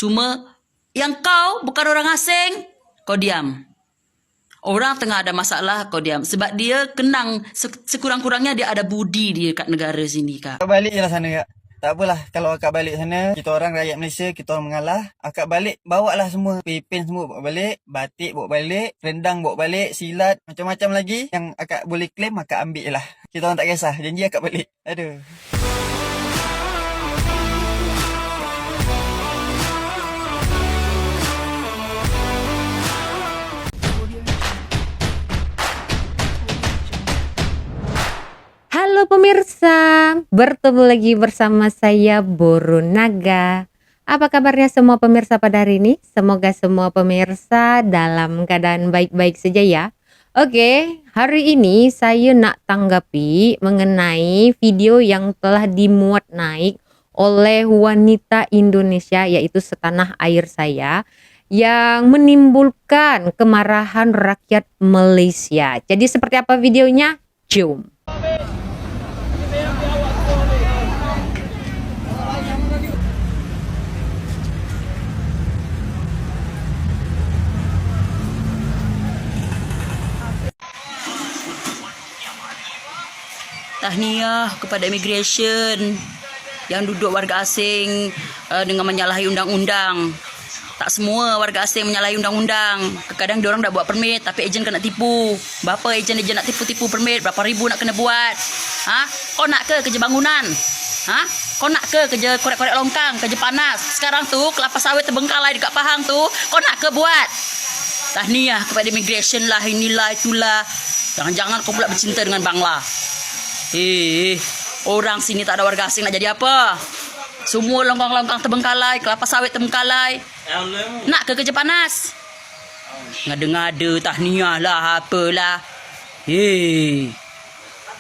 Cuma yang kau bukan orang asing, kau diam. Orang tengah ada masalah, kau diam. Sebab dia kenang, sekurang-kurangnya dia ada budi di kat negara sini, Kak. Akak balik je lah sana, Kak. Tak apalah, kalau akak balik sana, kita orang rakyat Malaysia, kita orang mengalah. Akak balik, bawa lah semua. Pipin semua bawa balik, batik bawa balik, rendang bawa balik, silat, macam-macam lagi. Yang akak boleh claim, akak ambil lah. Kita orang tak kisah, janji akak balik. Aduh. Halo pemirsa, bertemu lagi bersama saya Buru Naga. Apa kabarnya semua pemirsa pada hari ini? Semoga semua pemirsa dalam keadaan baik-baik saja ya. Oke, hari ini saya nak tanggapi mengenai video yang telah dimuat naik oleh wanita Indonesia, yaitu setanah air saya, yang menimbulkan kemarahan rakyat Malaysia. Jadi seperti apa videonya? Jom. Tahniah kepada immigration yang duduk warga asing dengan menyalahi undang-undang. Tak semua warga asing menyalahi undang-undang. Kadang diorang dah buat permit tapi ejen kena tipu. Berapa ejen nak tipu-tipu permit, berapa ribu nak kena buat. Kau nak ke kerja bangunan? Kau nak ke kerja korek-korek longkang, kerja panas? Sekarang tu kelapa sawit terbengkalai dekat Pahang tu, kau nak ke buat? Tahniah kepada immigration lah, inilah itulah. Jangan-jangan kau pula bercinta dengan Bangla. Orang sini tak ada warga asing nak jadi apa? Semua longkang-longkang terbengkalai, kelapa sawit terbengkalai. Nak ke kerja panas? Ngada-ngada, tahniah lah, apalah.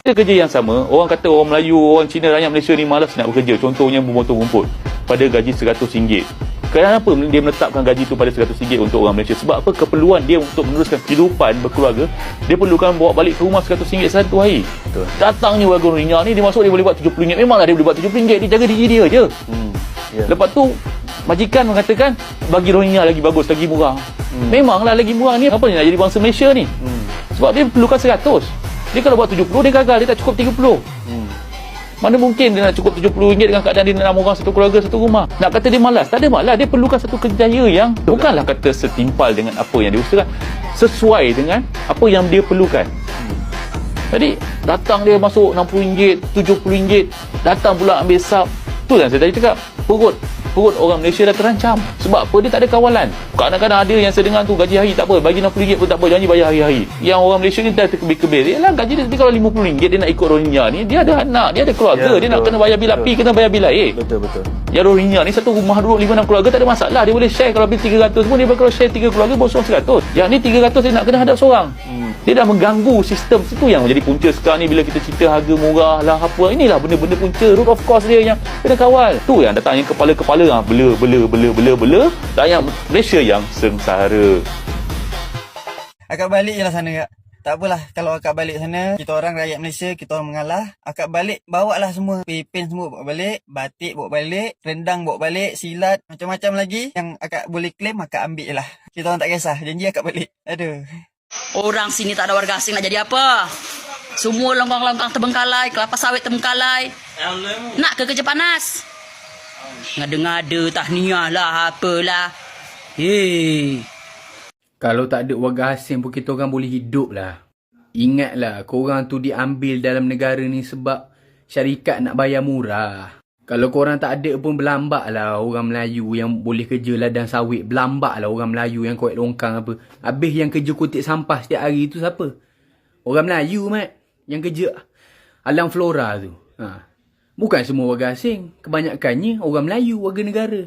Kerja yang sama, orang kata orang Melayu, orang Cina, rakyat Malaysia ni malas nak bekerja. Contohnya memotong rumput pada gaji RM100. Kenapa dia menetapkan gaji tu pada RM100 untuk orang Malaysia? Sebab apa? Keperluan dia untuk meneruskan kehidupan berkeluarga, dia perlukan bawa balik ke rumah RM100 satu hari. Betul. Datangnya warga Rohingya ni, dia masuk dia boleh buat RM70. Memanglah dia boleh buat RM70, dia jaga diri dia je. Lepas tu majikan mengatakan bagi Rohingya lagi bagus, lagi murah. Memanglah lagi murah ni, apa ni nak jadi bangsa Malaysia ni? Sebab dia perlukan 100. Dia kalau buat 70, dia gagal, dia tak cukup 30. Mana mungkin dia nak cukup RM70 dengan keadaan dia 6 orang satu keluarga satu rumah. Nak kata dia malas, tak ada malas. Dia perlukan satu kerjaya yang bukanlah kata setimpal dengan apa yang dia usahakan, sesuai dengan apa yang dia perlukan. Jadi datang dia masuk RM60, RM70, datang pula ambil sub. Tu yang saya tadi cakap, perut orang Malaysia dah terancam. Sebab apa? Dia tak ada kawalan. Kadang-kadang ada yang saya dengar tu gaji hari tak apa, bagi RM60 pun tak apa, janji bayar hari-hari. Yang orang Malaysia ni dah terkebir-kebir. Yalah, gaji dia kalau RM50 dia nak ikut Rohingya ni, dia ada anak, dia ada keluarga, ya, dia nak kena bayar bil api, kena bayar bil air. Betul. Yang Rohingya ni satu rumah duduk 5-6 keluarga tak ada masalah, dia boleh share. Kalau bil 300 pun dia kalau share 3 keluarga bosong 100. Yang ni 300 dia nak kena hadap seorang. Dia dah mengganggu sistem situ yang menjadi punca sekarang ni bila kita cerita harga murah lah apa. Inilah benda-benda punca, root of course dia yang kena kawal. Tu yang datangnya kepala-kepala bela rakyat Malaysia yang sengsara. Akak balik je lah sana, Kak. Tak apalah, kalau akak balik sana, kita orang rakyat Malaysia, kita orang mengalah. Akak balik, bawa lah semua. Pipin semua bawa balik, batik bawa balik, rendang bawa balik, silat, macam-macam lagi. Yang akak boleh claim, akak ambil lah. Kita orang tak kisah, janji akak balik. Aduh. Orang sini tak ada warga asing nak jadi apa? Semua longkang-longkang terbengkalai, kelapa sawit terbengkalai. Nak ke kerja panas? Ngada-ngada, tahniah lah, apalah. Kalau tak ada warga asing pun kita orang boleh hidup lah. Ingatlah, korang tu diambil dalam negara ni sebab syarikat nak bayar murah. Kalau korang tak ada pun berlambak lah orang Melayu yang boleh kerja ladang sawit. Berlambak lah orang Melayu yang korek longkang apa. Habis yang kerja kutip sampah setiap hari tu siapa? Orang Melayu, Mat. Yang kerja alang flora tu. Bukan semua warga asing. Kebanyakannya orang Melayu, warga negara.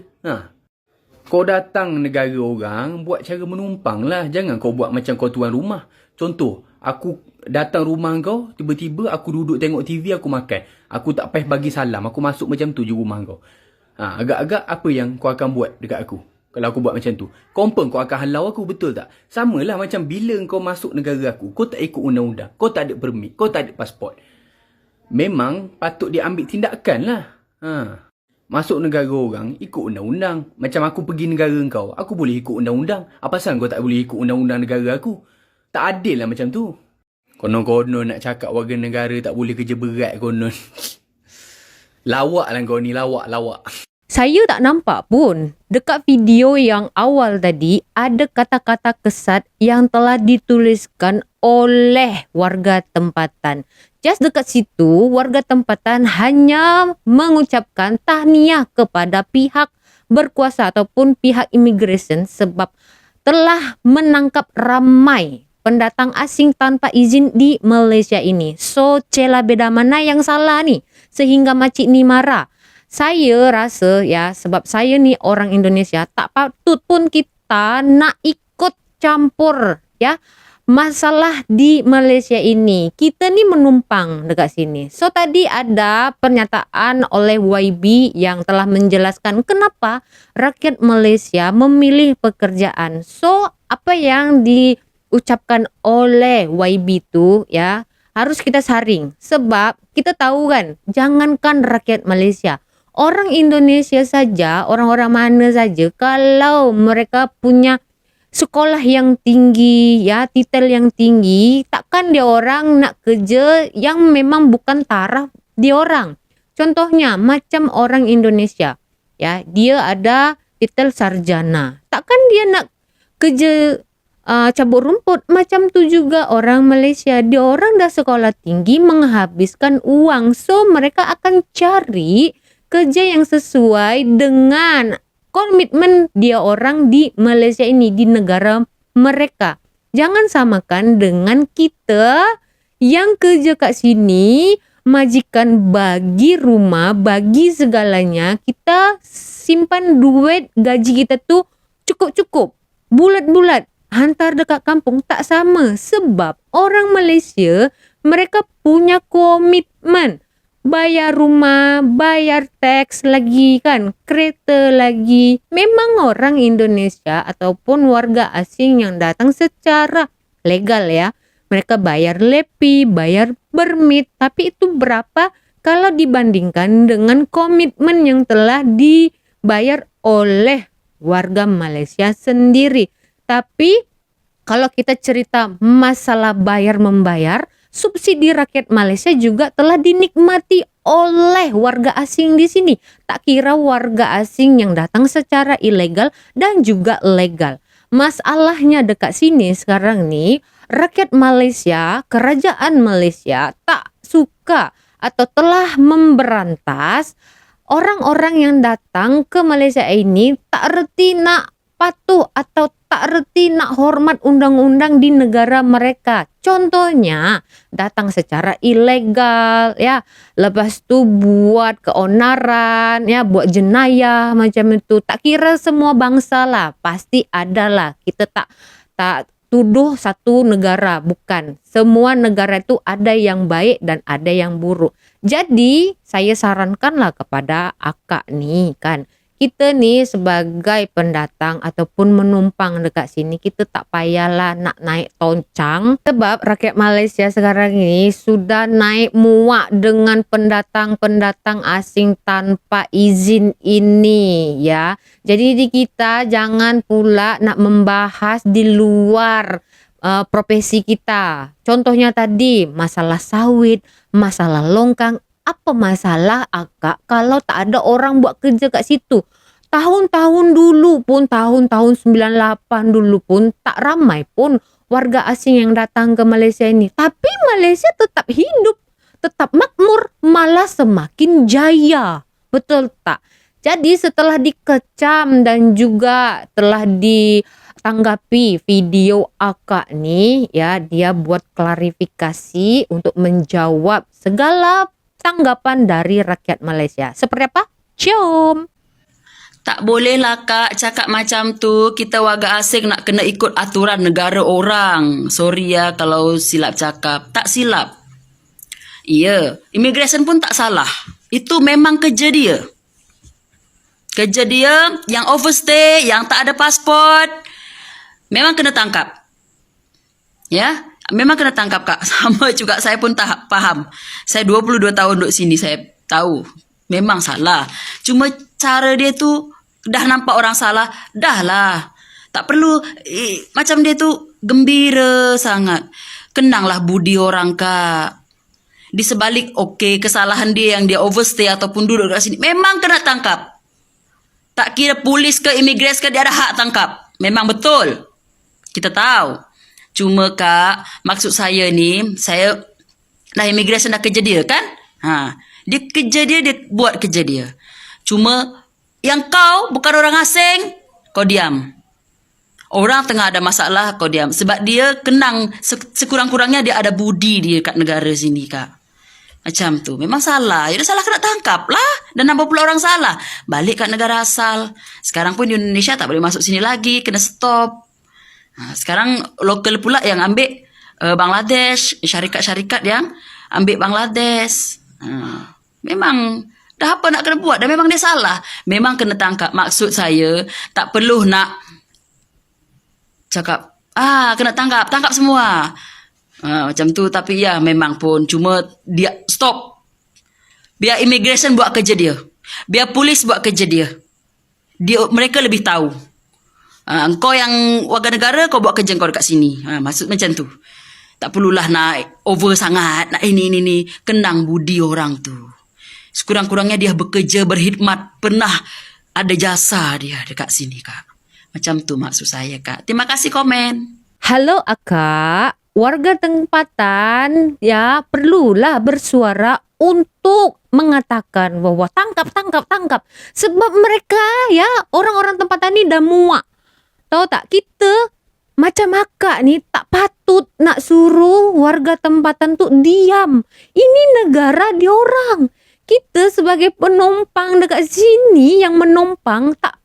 Kau datang negara orang, buat cara menumpang lah. Jangan kau buat macam kau tuan rumah. Contoh, aku datang rumah kau, tiba-tiba aku duduk tengok TV, aku makan. Aku tak payah bagi salam, aku masuk macam tu je rumah kau. Agak-agak apa yang kau akan buat dekat aku? Kalau aku buat macam tu, confirm kau akan halau aku, betul tak? Sama lah macam bila kau masuk negara aku, kau tak ikut undang-undang, kau tak ada permit, kau tak ada pasport. Memang patut dia ambil tindakan lah. Masuk negara orang, ikut undang-undang. Macam aku pergi negara kau, aku boleh ikut undang-undang. Apa pasal kau tak boleh ikut undang-undang negara aku? Tak adil lah macam tu. Konon-konon nak cakap warga negara tak boleh kerja berat konon. Lawak lah kau ni, lawak. Saya tak nampak pun dekat video yang awal tadi ada kata-kata kesat yang telah dituliskan oleh warga tempatan. Just dekat situ, warga tempatan hanya mengucapkan tahniah kepada pihak berkuasa ataupun pihak immigration sebab telah menangkap ramai pendatang asing tanpa izin di Malaysia ini. So, cela beda mana yang salah ni? Sehingga makcik ni marah. Saya rasa ya, sebab saya ni orang Indonesia, tak patut pun kita nak ikut campur ya masalah di Malaysia ini. Kita ni menumpang dekat sini. So tadi ada pernyataan oleh YB yang telah menjelaskan kenapa rakyat Malaysia memilih pekerjaan. So apa yang diucapkan oleh YB tu ya harus kita saring. Sebab kita tahu kan, jangankan rakyat Malaysia, orang Indonesia saja, orang-orang mana saja, kalau mereka punya sekolah yang tinggi, ya, titel yang tinggi, takkan dia orang nak kerja yang memang bukan taraf dia orang. Contohnya, macam orang Indonesia, ya, dia ada titel sarjana. Takkan dia nak kerja cabut rumput. Macam tu juga orang Malaysia, dia orang dah sekolah tinggi, menghabiskan uang. So, mereka akan cari kerja yang sesuai dengan komitmen dia orang di Malaysia ini, di negara mereka. Jangan samakan dengan kita yang kerja kat sini, majikan bagi rumah, bagi segalanya, kita simpan duit gaji kita tu cukup-cukup, bulat-bulat, hantar dekat kampung. Tak sama, sebab orang Malaysia mereka punya komitmen. Bayar rumah, bayar teks lagi kan, kereta lagi. Memang orang Indonesia ataupun warga asing yang datang secara legal ya, mereka bayar LEPI, bayar permit. Tapi itu berapa kalau dibandingkan dengan komitmen yang telah dibayar oleh warga Malaysia sendiri. Tapi kalau kita cerita masalah bayar-membayar, subsidi rakyat Malaysia juga telah dinikmati oleh warga asing di sini. Tak kira warga asing yang datang secara ilegal dan juga legal. Masalahnya dekat sini sekarang ni, rakyat Malaysia, kerajaan Malaysia tak suka atau telah memberantas orang-orang yang datang ke Malaysia ini tak reti nak patuh atau tak reti nak hormat undang-undang di negara mereka. Contohnya, datang secara ilegal, ya, lepas tu buat keonaran, ya, buat jenayah macam itu. Tak kira semua bangsa lah, pasti ada lah. Kita tak tuduh satu negara, bukan. Semua negara itu ada yang baik dan ada yang buruk. Jadi, saya sarankanlah kepada akak nih kan, kita ni sebagai pendatang ataupun menumpang dekat sini, kita tak payahlah nak naik toncang. Sebab rakyat Malaysia sekarang ini sudah naik muak dengan pendatang-pendatang asing tanpa izin ini ya. Jadi di kita jangan pula nak membahas di luar profesi kita. Contohnya tadi masalah sawit, masalah longkang. Apa masalah akak kalau tak ada orang buat kerja kat situ? Tahun-tahun dulu pun, tahun-tahun 98 dulu pun, tak ramai pun warga asing yang datang ke Malaysia ini. Tapi Malaysia tetap hidup, tetap makmur, malah semakin jaya. Betul tak? Jadi setelah dikecam dan juga telah ditanggapi video akak ni, ya, dia buat klarifikasi untuk menjawab segala tanggapan dari rakyat Malaysia. Seperti apa? Jom! Tak boleh lah kak cakap macam tu. Kita warga asing nak kena ikut aturan negara orang. Sorry ya kalau silap cakap. Tak silap. Ya, immigration pun tak salah. Itu memang kerja dia. Kerja dia yang overstay, yang tak ada pasport, memang kena tangkap. Ya, memang kena tangkap kak. Sama juga saya pun tak faham. Saya 22 tahun duduk sini, saya tahu Memang salah. Cuma cara dia tu dah nampak orang salah, dah lah. Tak perlu macam dia tu gembira sangat. Kenanglah budi orang, Kak. Di sebalik kesalahan dia yang dia overstay ataupun duduk kat sini, memang kena tangkap. Tak kira polis ke imigresen ke, dia ada hak tangkap. Memang betul. Kita tahu. Cuma Kak, maksud saya ni, saya dah imigresen dah kerja dia kan? Dia kerja dia buat kerja dia. Cuma yang kau bukan orang asing, kau diam. Orang tengah ada masalah, kau diam. Sebab dia kenang, sekurang-kurangnya dia ada budi dia kat negara sini, Kak. Macam tu. Memang salah. Ya dah salah, kena tangkap lah. Dan nambah pula orang salah. Balik kat negara asal. Sekarang pun di Indonesia tak boleh masuk sini lagi. Kena stop. Sekarang lokal pula yang ambil Bangladesh. Syarikat-syarikat yang ambil Bangladesh. Memang dah apa nak kena buat. Dan memang dia salah. Memang kena tangkap. Maksud saya, tak perlu nak cakap, kena tangkap. Tangkap semua. Macam tu. Tapi ya memang pun. Cuma dia stop. Biar immigration buat kerja dia. Biar polis buat kerja dia. Mereka lebih tahu. Kau yang warga negara, kau buat kerja kau dekat sini. Maksud macam tu. Tak perlulah nak over sangat. Nak ini. Kenang budi orang tu. Sekurang-kurangnya dia bekerja, berkhidmat. Pernah ada jasa dia dekat sini, Kak. Macam tu maksud saya, Kak. Terima kasih komen. Halo Akak, warga tempatan ya perlulah bersuara untuk mengatakan bahwa tangkap. Sebab mereka ya, orang-orang tempatan ni dah muak. Tahu tak, kita macam Akak ni tak patut nak suruh warga tempatan tu diam. Ini negara diorang. Kita sebagai penumpang dekat sini yang menumpang tak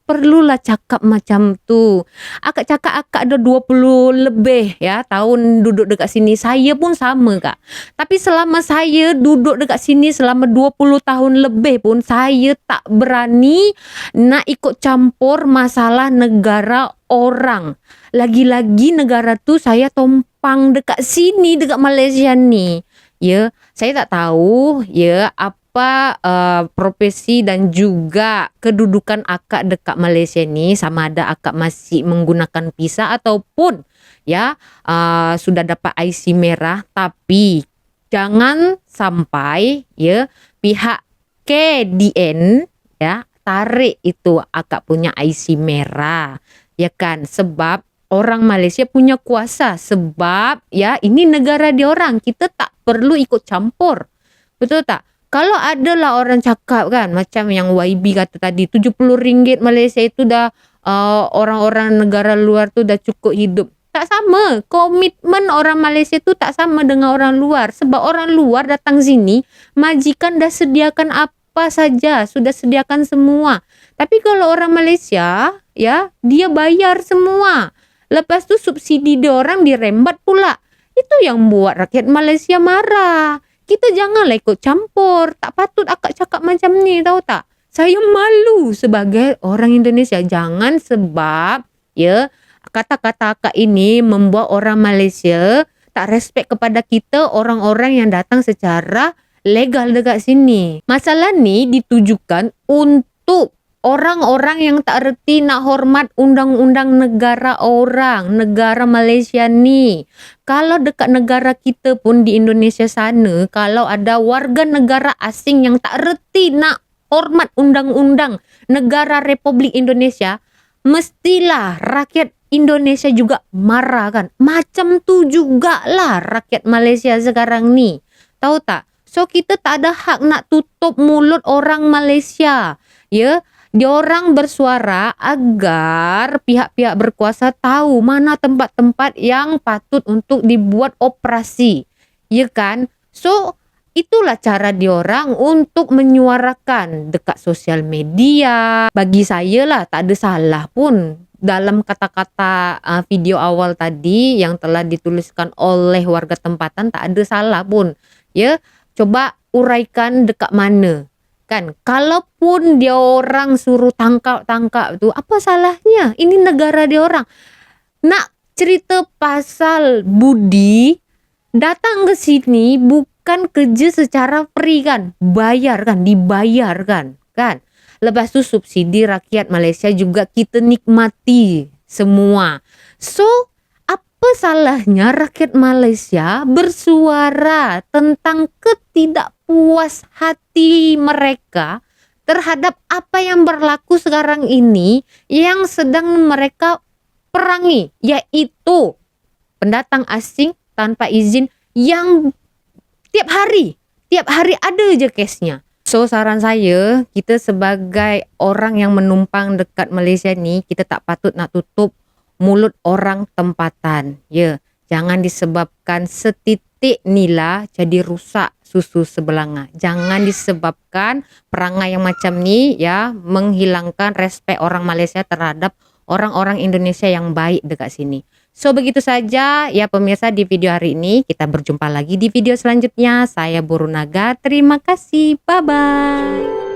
perlulah cakap macam tu. Akak cakap akak ada 20 lebih ya tahun duduk dekat sini. Saya pun sama, Kak. Tapi selama saya duduk dekat sini selama 20 tahun lebih pun saya tak berani nak ikut campur masalah negara orang. Lagi-lagi negara tu saya tumpang dekat sini, dekat Malaysia ni. Ya, saya tak tahu ya apa profesi dan juga kedudukan akak dekat Malaysia ni, sama ada akak masih menggunakan visa ataupun ya sudah dapat IC merah. Tapi jangan sampai ya pihak KDN ya tarik itu akak punya IC merah, ya kan? Sebab orang Malaysia punya kuasa. Sebab ya ini negara diorang, kita tak perlu ikut campur. Betul tak? Kalau adalah orang cakap kan, macam yang YB kata tadi, RM70 Malaysia itu dah orang-orang negara luar tu dah cukup hidup. Tak sama. Komitmen orang Malaysia tu tak sama dengan orang luar. Sebab orang luar datang sini, majikan dah sediakan apa saja, sudah sediakan semua. Tapi kalau orang Malaysia, ya, dia bayar semua. Lepas tu subsidi diorang dirembat pula. Itu yang buat rakyat Malaysia marah. Kita janganlah ikut campur. Tak patut akak cakap macam ni, tahu tak? Saya malu sebagai orang Indonesia. Jangan sebab ya kata-kata akak ini membuat orang Malaysia tak respect kepada kita, orang-orang yang datang secara legal dekat sini. Masalah ni ditujukan untuk orang-orang yang tak reti nak hormat undang-undang negara orang, negara Malaysia ni. Kalau dekat negara kita pun di Indonesia sana, kalau ada warga negara asing yang tak reti nak hormat undang-undang negara Republik Indonesia, mestilah rakyat Indonesia juga marah kan. Macam tu jugalah rakyat Malaysia sekarang ni. Tahu tak? So kita tak ada hak nak tutup mulut orang Malaysia. Ya, diorang bersuara agar pihak-pihak berkuasa tahu mana tempat-tempat yang patut untuk dibuat operasi. Ya kan? So, itulah cara diorang untuk menyuarakan dekat sosial media. Bagi saya lah, tak ada salah pun dalam kata-kata video awal tadi yang telah dituliskan oleh warga tempatan, tak ada salah pun. Ya, coba uraikan dekat mana. Kan, kalaupun dia orang suruh tangkap tu, apa salahnya? Ini negara dia orang. Nak cerita pasal budi, datang ke sini bukan kerja secara free kan, bayar kan, dibayar kan. Lepas tu subsidi rakyat Malaysia juga kita nikmati semua. So, apa salahnya rakyat Malaysia bersuara tentang ketidakpuas hati mereka terhadap apa yang berlaku sekarang ini yang sedang mereka perangi, yaitu pendatang asing tanpa izin yang tiap hari ada aja case-nya. So saran saya, kita sebagai orang yang menumpang dekat Malaysia ni, kita tak patut nak tutup mulut orang tempatan. Ya, jangan disebabkan setitik nila jadi rusak susu sebelanga. Jangan disebabkan perangai yang macam ni ya menghilangkan respek orang Malaysia terhadap orang-orang Indonesia yang baik dekat sini. So begitu saja ya pemirsa di video hari ini. Kita berjumpa lagi di video selanjutnya. Saya Boru Naga. Terima kasih. Bye-bye.